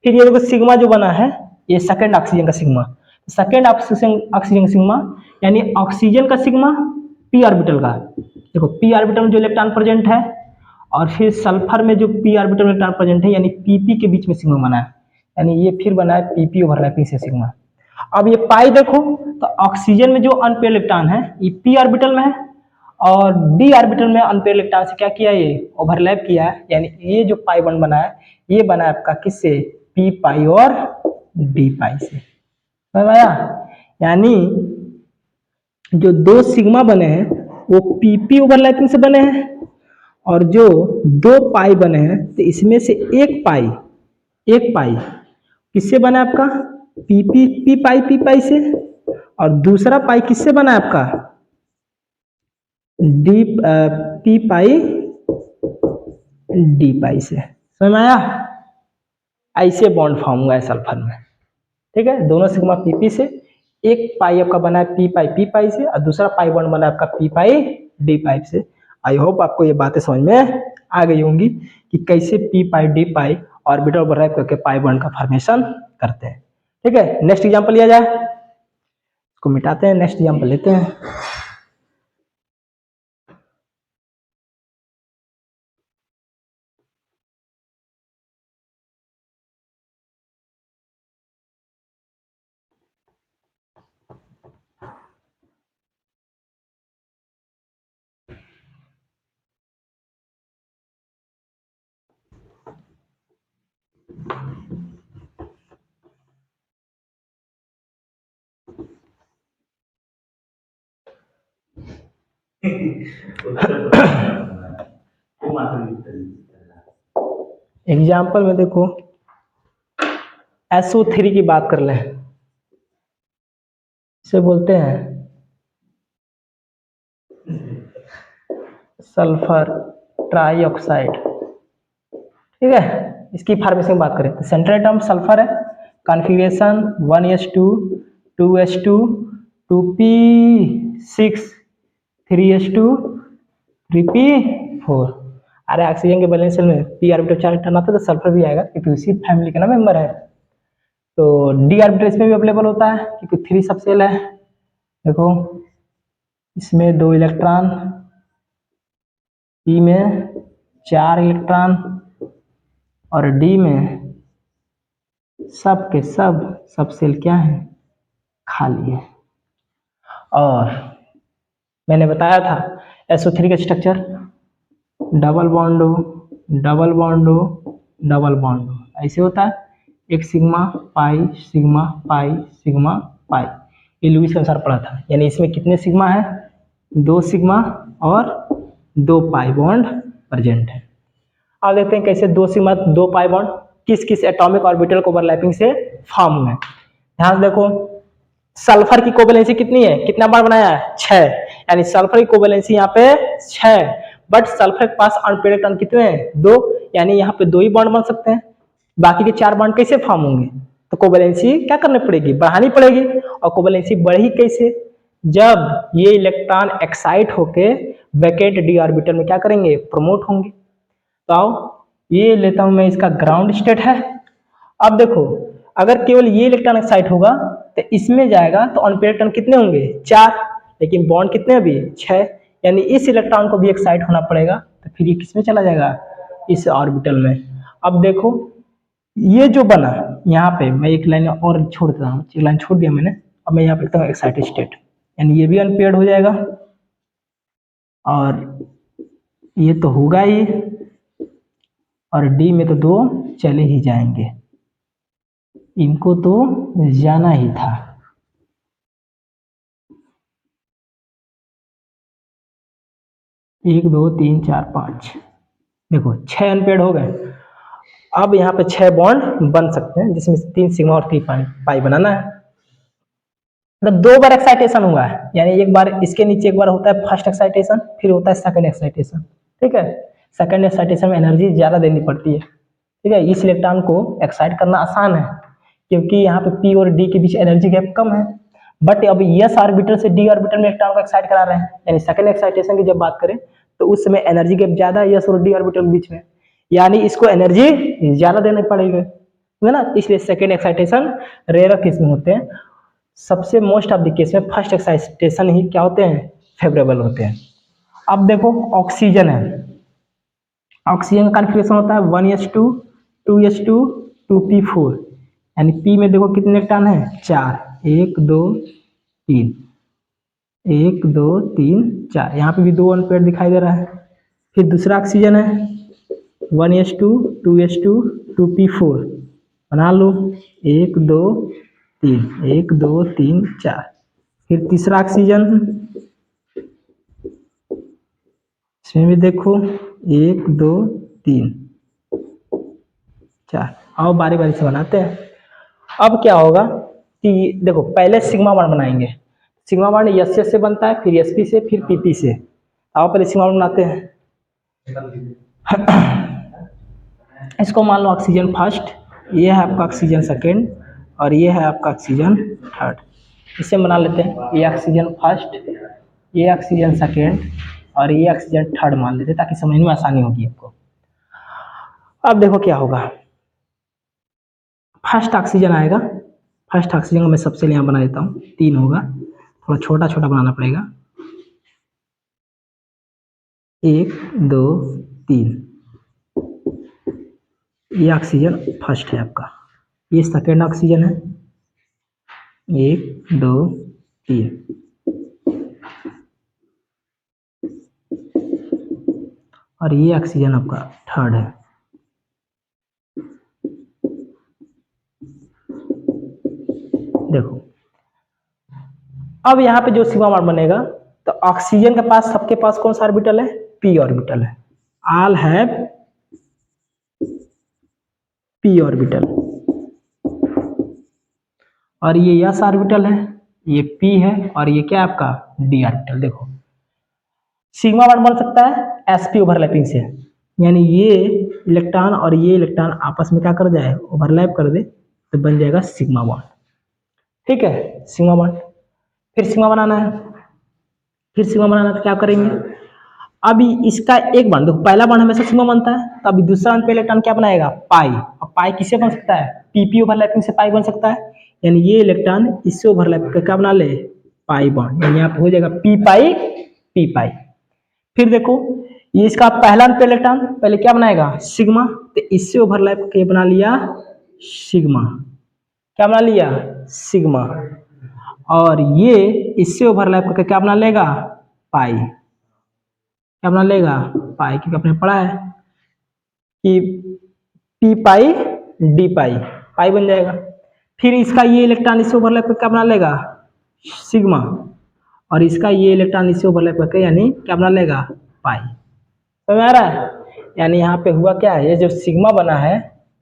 फिर ये देखो सिग्मा जो बना है ये सेकंड ऑक्सीजन का सिग्मा, सेकंड ऑक्सीजन का सिग्मा यानी ऑक्सीजन का सिग्मा पी ऑर्बिटल का, देखो पी ऑर्बिटल में जो इलेक्ट्रॉन प्रेजेंट है और फिर सल्फर में जो पी ऑर्बिटल में इलेक्ट्रॉन प्रेजेंट है यानी पीपी के बीच में सिग्मा बना है, यानी ये फिर बना है पीपी ओवरलैपिंग से सिग्मा। अब ये पाई देखो तो ऑक्सीजन में जो अनपेयर इलेक्ट्रॉन है ये पी ऑर्बिटल में है और डी ऑर्बिटल में अनपेयर इलेक्ट्रॉन से क्या किया, ये ओवरलैप किया है, यानी ये जो पाई बॉन्ड बना है ये बना है आपका किससे, पी पाई और डी पाई से, समझ आया। यानी जो दो सिग्मा बने हैं वो पीपी ओवरलैपिंग से बने हैं और जो दो पाई बने हैं तो इसमें से एक पाई किससे बना है आपका, पी पाई से, और दूसरा पाई किससे बना है आपका, डी पी पाई डी पाई से, समझ में आया। ऐसे बॉन्ड फॉर्म हुआ है सल्फर में, ठीक है, दोनों सिग्मा पीपी से, एक पाई आपका बना है पी पाई से और दूसरा पाई बॉन्ड बना है आपका पी पाई डी पाई से। आई होप आपको ये बातें समझ में आ गई होंगी कि कैसे पी पाई डी पाई ऑर्बिटल ओवरलैप करके पाई बॉन्ड का फॉर्मेशन करते हैं, ठीक है। नेक्स्ट एग्जांपल लिया जाए, इसको मिटाते हैं, नेक्स्ट एग्जांपल लेते हैं। एग्जाम्पल में देखो SO3 की बात कर लें, इसे बोलते हैं सल्फर ट्राइऑक्साइड, ठीक है। इसकी फॉर्मेशन की बात करें तो सेंट्रल एटम सल्फर है, configuration 1s2 2s2 2p6 3s2 3p4। अरे ऑक्सीजन के बैलेंस में पी ऑर्बिटल चार्ज टर्न आता है तो सल्फर भी आएगा क्योंकि उसी फैमिली का ना मेंबर है। तो डी ऑर्बिटल इसमें भी अवेलेबल होता है क्योंकि 3 सबसेल है। देखो इसमें 2 इलेक्ट्रॉन, पी में 4 इलेक्ट्रॉन और डी में सब के सब सबसेल क्या है, खाली है। और मैंने बताया था SO3 का स्ट्रक्चर डबल बॉन्ड हो, डबल बॉन्ड हो, डबल बॉन्ड हो, ऐसे होता है। एक sigma pi sigma pi sigma pi, ये लुईस के अनुसार पढ़ा था। यानी इसमें कितने सिग्मा है, 2 सिग्मा और 2 पाई बॉन्ड प्रेजेंट है। अब देखते हैं कैसे 2 सिग्मा 2 पाई बॉन्ड किस किस एटॉमिक ऑर्बिटल को ओवरलैपिंग से फॉर्म हुए। ध्यान से देखो सल्फर की कोवेलेंसी कितनी है, कितना बार बनाया है, 6, यानी सल्फर की कोवेलेंसी यहाँ पे 6, बट सल्फर के पास अनपेयर इलेक्ट्रॉन कितने हैं, 2, यानी यहाँ पे 2 ही बॉन्ड बन सकते हैं। बाकी के 4 बॉन्ड कैसे फॉर्म होंगे, तो कोवेलेंसी क्या करनी पड़ेगी, बढ़ानी पड़ेगी। और कोवेलेंसी बढ़ी कैसे, जब ये इलेक्ट्रॉन एक्साइट होके वैकेंट डी ऑर्बिटल में क्या करेंगे, प्रमोट होंगे। तो आओ ये लेता हूं मैं, इसका ग्राउंड स्टेट है। अब देखो अगर केवल ये इलेक्ट्रॉन एक्साइट होगा तो इसमें जाएगा तो अनपेयर इलेक्ट्रॉन कितने होंगे, 4, लेकिन बॉन्ड कितने अभी 6, यानी इस इलेक्ट्रॉन को भी एक्साइट होना पड़ेगा। तो फिर ये किसमें चला जाएगा, इस ऑर्बिटल में। अब देखो ये जो बना यहाँ पे, मैं एक लाइन और छोड़ देता हूँ, एक लाइन छोड़ दिया मैंने। अब मैं यहाँ पे लिखता हूँ एक्साइटेड स्टेट, यानी ये भी अनपेयर्ड हो जाएगा और ये तो होगा ही, और डी में तो 2 चले ही जाएंगे, इनको तो जाना ही था। एक दो तीन चार पाँच, देखो 6 अनपेड हो गए। अब यहाँ पे 6 बॉन्ड बन सकते हैं, जिसमें से 3 सिग्मा और 3 पाई बनाना है। तो 2 बार एक्साइटेशन हुआ है, यानी एक बार इसके नीचे एक बार होता है फर्स्ट एक्साइटेशन, फिर होता है सेकंड एक्साइटेशन। ठीक है, सेकंड एक्साइटेशन में एनर्जी ज्यादा देनी पड़ती है। ठीक है, इस इलेक्ट्रॉन को एक्साइट करना आसान है, क्योंकि यहाँ पे पी और डी के बीच एनर्जी गैप कम है। बट अब एस ऑर्बिटल से डी ऑर्बिटल में इलेक्ट्रॉन को एक्साइट करा रहे हैं, यानी सेकंड एक्साइटेशन की जब बात करें तो उस समय एनर्जी गैप ज्यादा है एस और डी ऑर्बिटल के बीच में, यानी इसको एनर्जी ज्यादा देनी पड़ेगी, है ना। इसलिए सेकंड एक्साइटेशन रेयर केस में होते हैं। सबसे मोस्ट ऑफ द केस में फर्स्ट एक्साइटेशन ही क्या होते हैं, फेवरेबल होते हैं। अब देखो ऑक्सीजन है, ऑक्सीजन का कॉन्फ़िगरेशन होता है 1s2 2s2 2p4, यानी पी में देखो कितने इलेक्ट्रॉन है, 4, 1 2 3, 1 2 3 4, यहाँ पे भी 2 अनपेड दिखाई दे रहा है। फिर दूसरा ऑक्सीजन है 1s2 2s2 2p4, बना लो 1 2 3, 1 2 3 4। फिर तीसरा ऑक्सीजन, इसमें भी देखो 1 2 3 4। आओ बारी बारी से बनाते हैं। अब क्या होगा कि देखो पहले सिग्मा बॉन्ड बनाएंगे, सिग्मा बॉन्ड एस से बनता है, फिर sp से, फिर pp से। आओ पहले सिग्मा बॉन्ड बनाते हैं। इसको मान लो ऑक्सीजन फर्स्ट, ये है आपका ऑक्सीजन सेकेंड, और ये है आपका ऑक्सीजन थर्ड। इसे बना लेते हैं, ये ऑक्सीजन फर्स्ट, ये ऑक्सीजन सेकेंड, और ये ऑक्सीजन थर्ड मान लेते हैं, ताकि समझने में आसानी होगी आपको। अब देखो क्या होगा, फर्स्ट ऑक्सीजन आएगा, फर्स्ट ऑक्सीजन को मैं सबसे यहाँ बना देता हूँ, 3 होगा, थोड़ा छोटा छोटा बनाना पड़ेगा, 1 2 3। ये ऑक्सीजन फर्स्ट है आपका, ये सेकेंड ऑक्सीजन है, 1 2 3, और ये ऑक्सीजन आपका थर्ड है। देखो अब यहाँ पे जो सिग्मा बॉन्ड बनेगा, तो ऑक्सीजन के पास, सबके पास कौन सा ऑर्बिटल है, पी ऑर्बिटल है, ऑल हैव पी ऑर्बिटल। और ये एस ऑर्बिटल है, ये पी है, और ये क्या है आपका डी ऑर्बिटल। देखो सिग्मा बॉन्ड बन सकता है sp ओवरलैपिंग से, यानी ये इलेक्ट्रॉन और ये इलेक्ट्रॉन आपस में क्या कर जाए, ओवरलैप कर दे, तो बन जाएगा सिग्मा बॉन्ड। ठीक है, सिग्मा बॉन्ड। फिर सिग्मा बनाना है, फिर सिग्मा बनाना तो क्या करेंगे, अभी इसका एक बॉन्ड, देखो पहला बॉन्ड हमेशा सिग्मा बनता है, तो अभी दूसरा बॉन्ड पे इलेक्ट्रॉन क्या बनाएगा, पाई। अब पाई किससे बन सकता है, पीपी ओवरलैपिंग से पाई बन सकता है, यानी ये इलेक्ट्रॉन इससे ओवरलैप करके क्या बना ले, पाई बॉन्ड, यानी यहाँ पे हो जाएगा पी पाई पी पाई। फिर देखो ये इसका पहला पे इलेक्ट्रॉन पहले क्या बनाएगा, सिग्मा, तो इससे ओवरलैप करके बना लिया सिग्मा, क्या बना लिया, सिग्मा। और ये इससे ओवरलैप करके क्या बना लेगा, पाई, क्या बना लेगा, पाई, क्योंकि आपने पढ़ा है कि पी पाई डी पाई, पाई बन जाएगा। फिर इसका ये इलेक्ट्रॉन इससे ओवरलैप करके क्या बना लेगा, सिग्मा, और इसका ये इलेक्ट्रॉन इससे ओवरलैप करके यानी क्या बना लेगा, पाई। समझ आ रहा है, यानी यहाँ पे हुआ क्या है, ये जो सिग्मा बना है,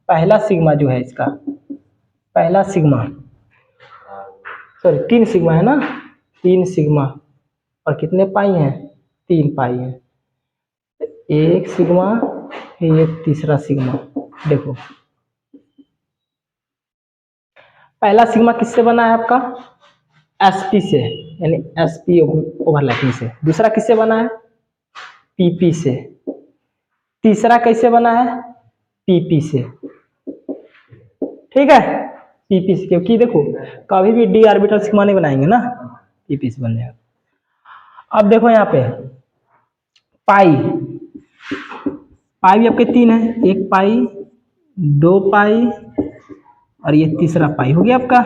पहला सिग्मा जो है इसका, पहला सिग्मा, सॉरी 3 सिग्मा है ना, 3 सिग्मा, और कितने पाई हैं, 3 पाई हैं, एक सिग्मा, फिर एक तीसरा सिग्मा। देखो पहला सिग्मा किससे बना है आपका, sp से, यानी sp ओवरलैपिंग से। दूसरा किससे बना है, pp से। तीसरा कैसे बना है, pp से। ठीक है, pp से, क्योंकि देखो कभी भी डी ऑर्बिटल सिग्मा नहीं बनाएंगे ना, pp से बन जाएगा। अब देखो यहाँ पे पाई, पाई भी आपके 3 है, एक पाई, 2 पाई, और ये तीसरा पाई हो गया आपका।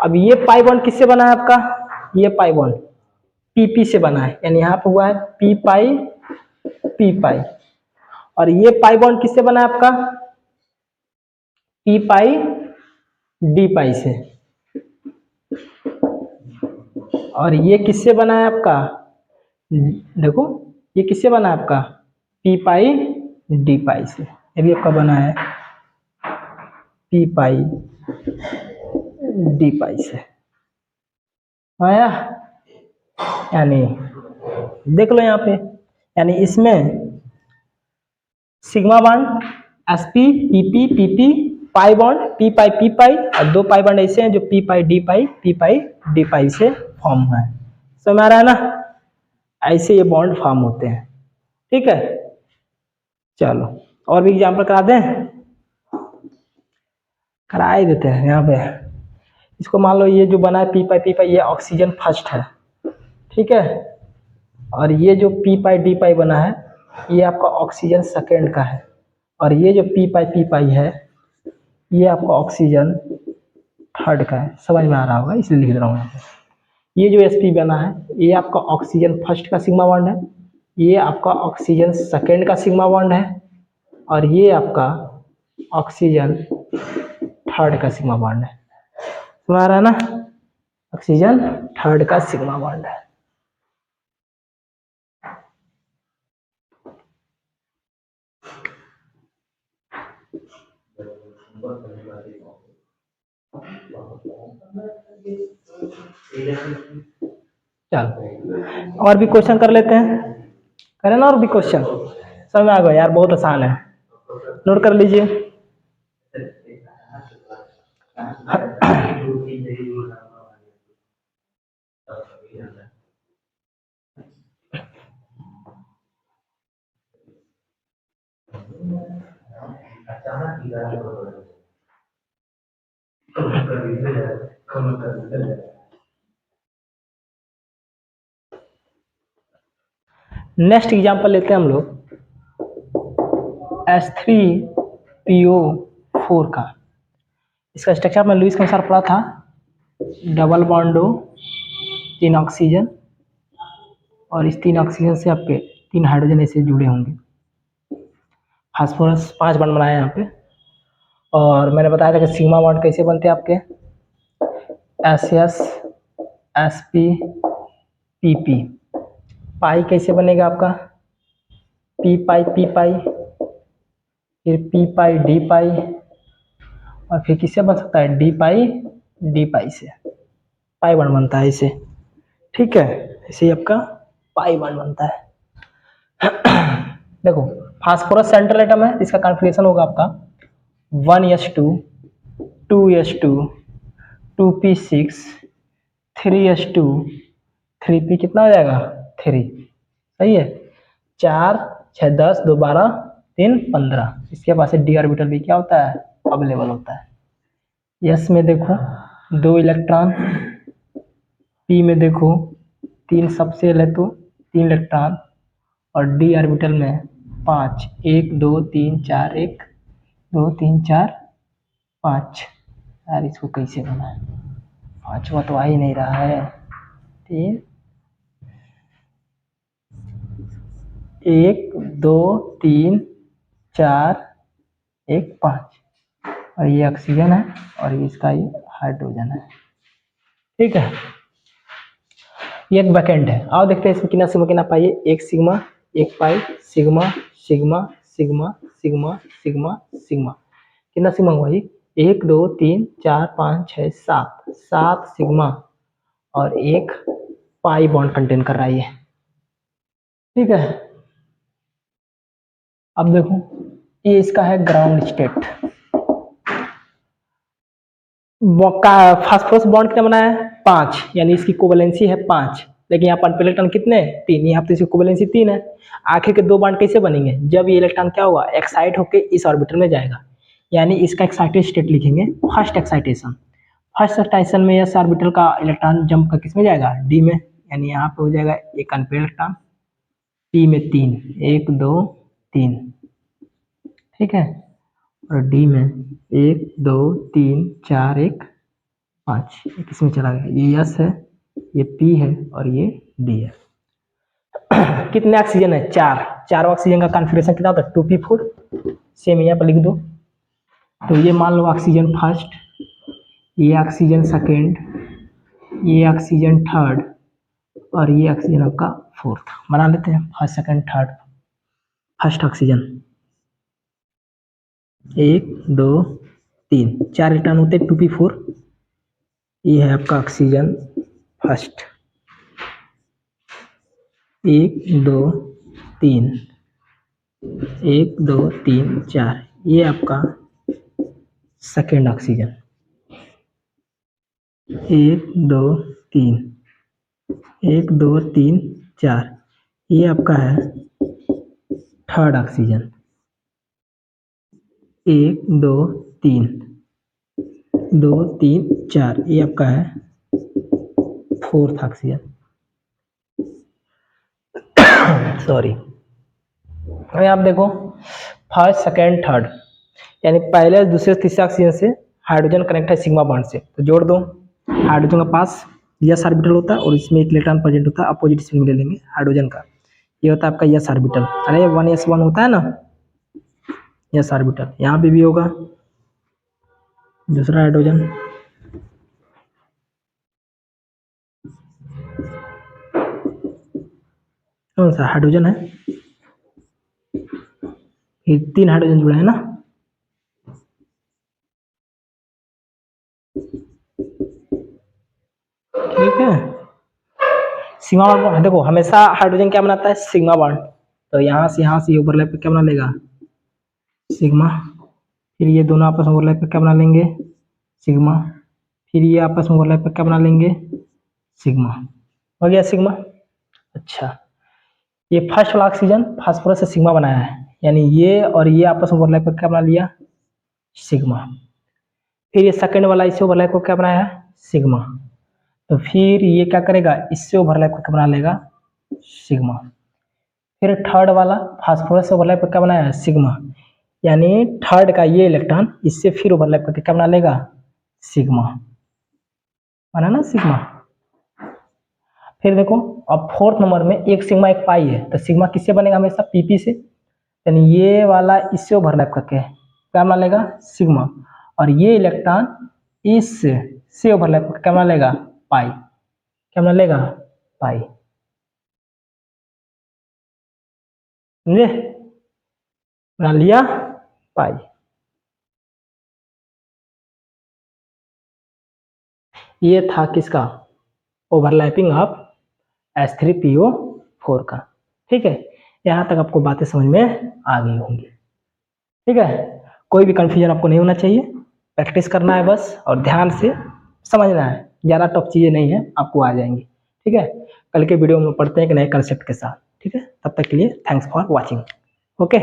अब ये पाई बॉन्ड किससे बना है आपका, ये पाई बॉन्ड पीपी से बना है, यानी यहाँ पे हुआ है पी पाई पी पाई। और ये पाई बॉन्ड किससे बना है आपका, पी पाई डी पाई से, और ये किससे बना है आपका, देखो ये किससे बना है आपका, पी पाई डी पाई से, ये भी आपका बना है पी पाई डी पाई से आया। यानी देख लो यहाँ पे, यानी इसमें sigma bond S P P P pi bond P pi और दो पाई बॉन्ड ऐसे हैं जो पी पाई डी पाई से फॉर्म हुआ है। समझ में आ रहा है ना, ऐसे ये बॉन्ड फॉर्म होते हैं। ठीक है, चलो और भी एग्जाम्पल करा दें, करा ही देते हैं। यहाँ पे इसको मान लो ये जो बना है पी पाई ये ऑक्सीजन फर्स्ट है, ठीक है, और ये जो पी पाई डी पाई बना है ये आपका ऑक्सीजन सेकेंड का है, और ये जो पी पाई है ये आपका ऑक्सीजन थर्ड का है। समझ में आ रहा होगा इसलिए लिख रहा हूँ यहाँ पे। ये जो sp बना है ये आपका ऑक्सीजन फर्स्ट का सिग्मा बॉन्ड है, ये आपका ऑक्सीजन सेकेंड का सिग्मा बॉन्ड है, और ये आपका ऑक्सीजन थर्ड का सिग्मा बॉन्ड है। समझ आ रहा है ना, ऑक्सीजन थर्ड का सिग्मा बॉन्ड है। चलो और भी क्वेश्चन कर लेते हैं, करें ना और भी क्वेश्चन, समझ में आ गया यार, बहुत आसान है, नोट कर लीजिए। नेक्स्ट एग्जांपल लेते हैं हम लोग H3PO4 का। इसका स्ट्रक्चर में लुईस के अनुसार पढ़ा था, डबल बॉन्डो 3 ऑक्सीजन, और इस 3 ऑक्सीजन से आपके 3 हाइड्रोजन ऐसे जुड़े होंगे, फास्फोरस 5 बॉन्ड बनाए यहाँ पे। और मैंने बताया था कि सिग्मा बॉन्ड कैसे बनते हैं आपके, SS SP PP। पाई कैसे बनेगा आपका, पी पाई फिर पी पाई डी पाई, और फिर किससे बन सकता है, डी पाई से पाई बॉन्ड बनता है इसे। ठीक है, ऐसे ही आपका पाई बॉन्ड बनता है। देखो फास्फोरस सेंट्रल एटम है, इसका कॉन्फ़िगरेशन होगा आपका 1s2 2s2 2p6 3s2 3p कितना हो जाएगा 3, सही है, 4 6 10 2 12 3 15। इसके पास डी ऑर्बिटल भी क्या होता है, अवेलेबल होता है। यस में देखो 2 इलेक्ट्रॉन, पी में देखो 3 सबसेल है तो 3 इलेक्ट्रॉन, और डी ऑर्बिटल में 5 1 2 3 4 1 2 3 4 5। यार इसको कैसे बना है, 5वां तो आ ही नहीं रहा है, 3 1 2 3 4 1 5, और ये ऑक्सीजन है और इसका ये हाइड्रोजन है। ठीक है, ये एक वैकेंट है। आओ देखते हैं इसमें कितना सिग्मा कितना पाई है, 1 sigma 1 pi, sigma sigma sigma sigma sigma sigma, कितना सिग्मा हुआ ये, 1 2 3 4 5 6 7 सिग्मा, और 1 पाई बॉन्ड कंटेन कर रहा है ये। ठीक है, अब देखो ये इसका है ग्राउंड स्टेट, फास्फोरस बॉन्ड कितना बनाया है 5, यानी इसकी कोवैलेंसी है 5, लेकिन यहाँ पर इलेक्ट्रॉन कितने 3, यहाँ पे इसकी कोवैलेंसी 3 है। आखिर के 2 बॉन्ड कैसे बनेंगे, जब ये इलेक्ट्रॉन क्या होगा एक्साइट होकर इस ऑर्बिटल में जाएगा, यानी इसका एक्साइटेड स्टेट लिखेंगे फर्स्ट एक्साइटेशन। फर्स्ट एक्साइटेशन में इस ऑर्बिटल का इलेक्ट्रॉन जंप कर किस में जाएगा, डी में, यानी यहाँ पे हो जाएगा एक अनपेयर्ड इलेक्ट्रॉन, पी में 3 1 2 3, ठीक है, और डी में 1 2 3 4 1 5, किसमें चला गया, ये एस है, ये पी है और ये डी है। कितने ऑक्सीजन है, 4 चारों ऑक्सीजन का कॉन्फ़िगरेशन कितना होता है 2p4, सेम यहाँ पर लिख दो। तो ये मान लो ऑक्सीजन फर्स्ट, ये ऑक्सीजन सेकेंड, ये ऑक्सीजन थर्ड और ये ऑक्सीजन आपका फोर्थ। बना लेते हैं first second third. First oxygen 1 2 3, 4 return होते 2p4। ये है आपका ऑक्सीजन फर्स्ट, 1 2 3, 1 2 3 4। ये आपका सेकेंड ऑक्सीजन, 1 2 3, 1 2 3 4। ये आपका है थर्ड ऑक्सीजन, 1 2 3, 2 3 4। ये आपका है फोर्थ ऑक्सीजन। सॉरी, अभी आप देखो फर्स्ट सेकेंड थर्ड, यानी पहले दूसरे तीसरे ऑक्सीजन से हाइड्रोजन कनेक्ट है सिग्मा बॉन्ड से, तो जोड़ दो। हाइड्रोजन का पास यस ऑर्बिटल होता है और इसमें एक इलेक्ट्रॉन प्रेजेंट होता है, अपोजिट स्पिन में ले लेंगे हाइड्रोजन का। ये होता है आपका यस ऑर्बिटल। अरे 1s1 होता है ना यस ऑर्बिटल, यहाँ पे भी होगा दूसरा हाइड्रोजन। कौन सा हाइड्रोजन है? ये 3 हाइड्रोजन जुड़ा है ना। ठीक है, सिग्मा बॉन्ड देखो हमेशा हाइड्रोजन क्या बनाता है सिग्मा बॉन्ड, तो यहाँ से ओवरलैप पे क्या बना लेगा सिग्मा। फिर ये दोनों आपस में ओवरलैप पे क्या बना लेंगे सिग्मा। फिर ये आपस में ओवरलैप पे क्या बना लेंगे सिग्मा। हो गया सिग्मा। अच्छा, ये फर्स्ट वाला ऑक्सीजन फास्फोरस से सिग्मा बनाया है, यानी ये और ये आपस में ओवरलैप पे क्या बना लिया सिग्मा। फिर ये सेकंड वाला इससे ओवरलैप को क्या बनाया सिग्मा, तो फिर ये क्या करेगा इससे ओवरलैप करके बना लेगा सिग्मा। फिर थर्ड वाला फास्फोरस से ओवरलैप करके बनाया है सिग्मा, यानी थर्ड का ये इलेक्ट्रॉन इससे फिर ओवरलैप करके क्या बना लेगा सिग्मा, बना ना सिग्मा। फिर देखो अब फोर्थ नंबर में एक सिग्मा एक पाई है, तो सिग्मा किससे बनेगा हमेशा पीपी से, यानी ये वाला इससे ओवरलैप करके क्या बना लेगा सिग्मा, और ये इलेक्ट्रॉन इस से ओवरलैप करके क्या बना लेगा पाई, क्या बना लेगा पाई। समझे, बना लिया पाई। ये था किसका ओवरलैपिंग ऑफ H3PO4 का। ठीक है, यहाँ तक आपको बातें समझ में आ गई होंगी। ठीक है, कोई भी कंफ्यूजन आपको नहीं होना चाहिए, प्रैक्टिस करना है बस और ध्यान से समझना है, ज़्यादा टफ चीज़ें नहीं है, आपको आ जाएंगी। ठीक है, कल के वीडियो में पढ़ते हैं एक नए कंसेप्ट के साथ। ठीक है, तब तक के लिए थैंक्स फॉर वॉचिंग। ओके।